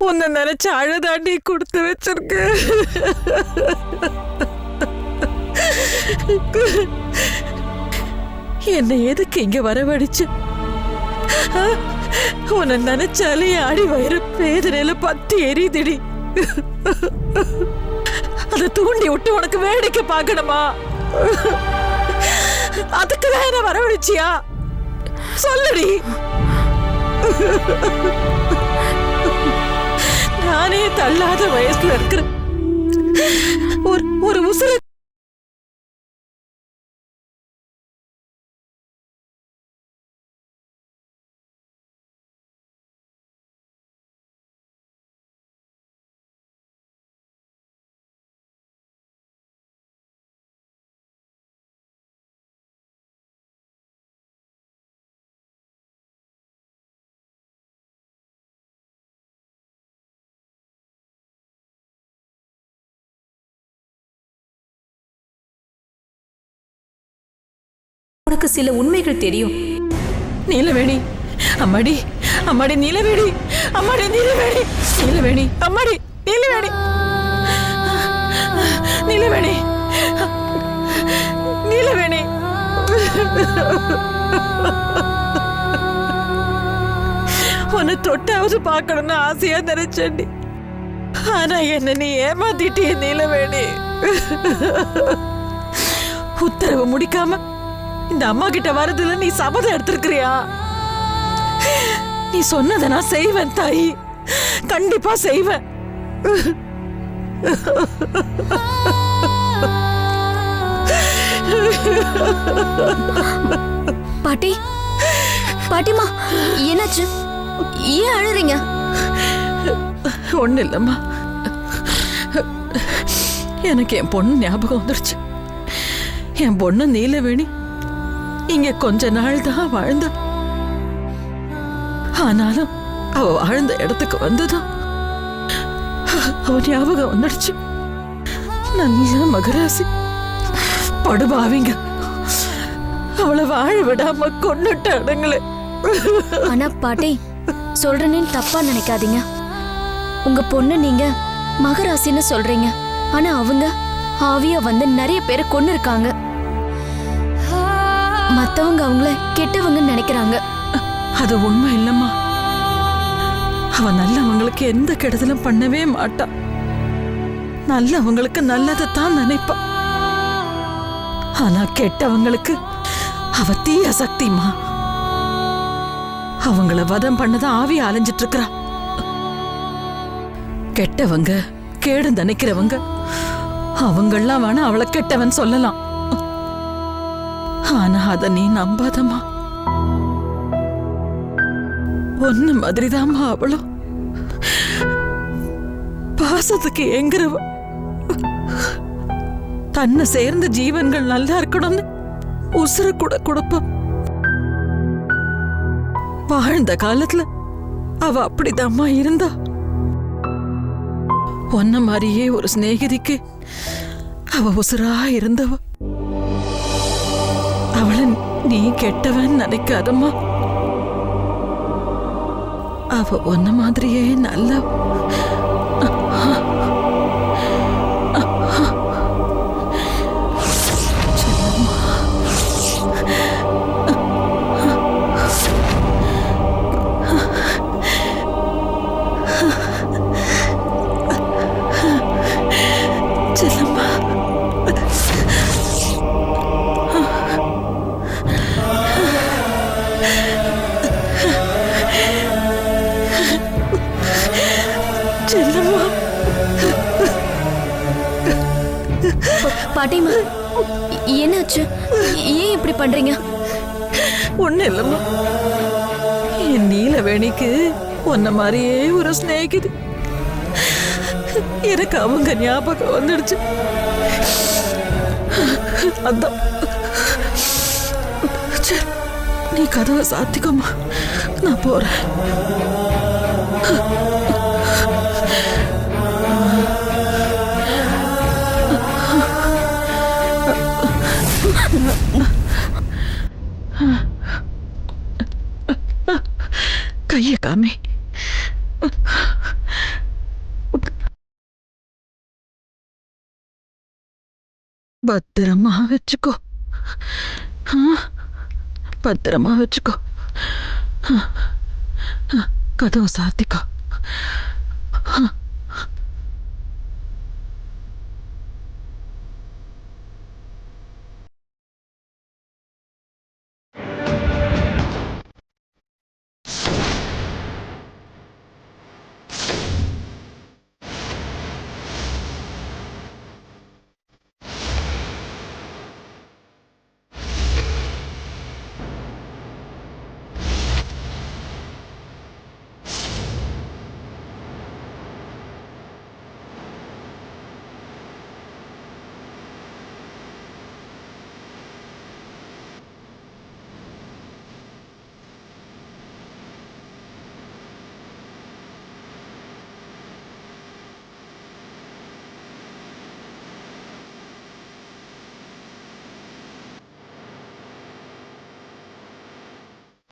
உன்னை நினைச்ச அழுதாண்டி கொடுத்து வச்சிருக்கு. என்ன எதுக்கு இங்க வரவழைச்சு? உன்னை நினைச்சாலே அடி வயிறு வேதனையில பத்தி எரியுதுடி. அதை தூண்டி விட்டு உனக்கு வேடிக்கை பார்க்கணுமா? அதுக்கு தான் என்ன வரவழைச்சியா? சொல்லுடி. நானே தள்ளாத வயசுல இருக்கிறேன். ஒரு உசுர உனக்கு சில உண்மைகள் தெரியும். நீலவேணி, அம்மாடி அம்மாடி, நீலவேணி, அம்மாடி நீலவேணி, நீலவேணி, அம்மாடி நீலவேணி, நீலவேணி, நீலவேணி. உன்னை தொட்டாவது பார்க்கணும்னு ஆசையா நினைச்சேன்டி. ஆனா என்ன நீ ஏமாத்திட்டிய நீலவேணி. உத்தரவு முடிக்காம இந்த அம்மா கிட்ட வரதுல நீ சபதம் எடுத்திருக்கிறியா? நீ சொன்னதை நான் செய்வேன் தாயி, கண்டிப்பா செய்வேன். பாட்டி, பாட்டிமா, என்னாச்சு? ஏன் அழுறீங்க? ஒண்ணு இல்லம்மா, எனக்கு என் பொண்ணு ஞாபகம் வந்துருச்சு. என் பொண்ணு நீலவேணி இங்க கொஞ்ச நாள் தான் வாழ்ந்தா. ஆனாலும் அவ வாழ்ந்த இடத்துக்கு வந்ததும் அவ ஞாபகம் வந்துடுச்சு. நல்ல மகராசி படுபாவிங்க அவளை வாழ விடாம கொன்னுட்டானுங்களே. ஆனா பாட்டி, சொல்றேன்னு தப்பா நினைக்காதீங்க. உங்க பொண்ணு நீங்க மகராசின்னு சொல்றீங்க, ஆனா அவங்க ஆவியா வந்து நிறைய பேரை கொன்னு இருக்காங்க. மத்தவங்க அவங்கள கெட்டவங்கன்னு நினைக்கிறாங்க. அது உண்மை இல்லம்மா. அவ நல்லவங்களுக்கு எந்த கெடுதலும் பண்ணவே மாட்டா. நல்லவங்களுக்கு நல்லதைத்தான் நினைப்பா. ஆனா கெட்டவங்களுக்கு அவ தீய சக்திமா. அவங்கள வதம் பண்ணதான் ஆவி அலைஞ்சிட்டு இருக்கிறா. கெட்டவங்க, கேடு நினைக்கிறவங்க, அவங்கெல்லாம் வேணா அவளை கெட்டவன் சொல்லலாம். ஆனா அத நீ நம்பாதம்மா. ஒன்னு மாதிரிதாம்மா அவளும். பாசத்துக்கு எங்கிறவ. தன்னை சேர்ந்த ஜீவன்கள் நல்லா இருக்கணும்னு உசுர கூட கொடுப்ப. வாழ்ந்த காலத்துல அவ அப்படிதாம்மா இருந்தா. ஒன்ன மாதிரியே ஒரு சிநேகிதிக்கு அவ உசுரா இருந்தவ. அவளை நீ கெட்டவன் நினைக்காதம்மா. அவ ஒன்ன மாதிரியே நல்ல. பாட்டிமா, என்னாச்சு? ஏன் இப்படி பண்றீங்க? ஒண்ணு இல்லம்மா, என் நீலவேணிக்கு உன்ன மாதிரியே ஒரு சிநேகிதி. எனக்கு அவங்க ஞாபகம் வந்துடுச்சு. அதான். நீ கதவை சாத்திக்கோமா, நான் போறேன். கையை காமி. பத்திரமா வச்சுக்கோ. பத்திரமா வச்சுக்கோ. கதவை சாத்திக்கோ.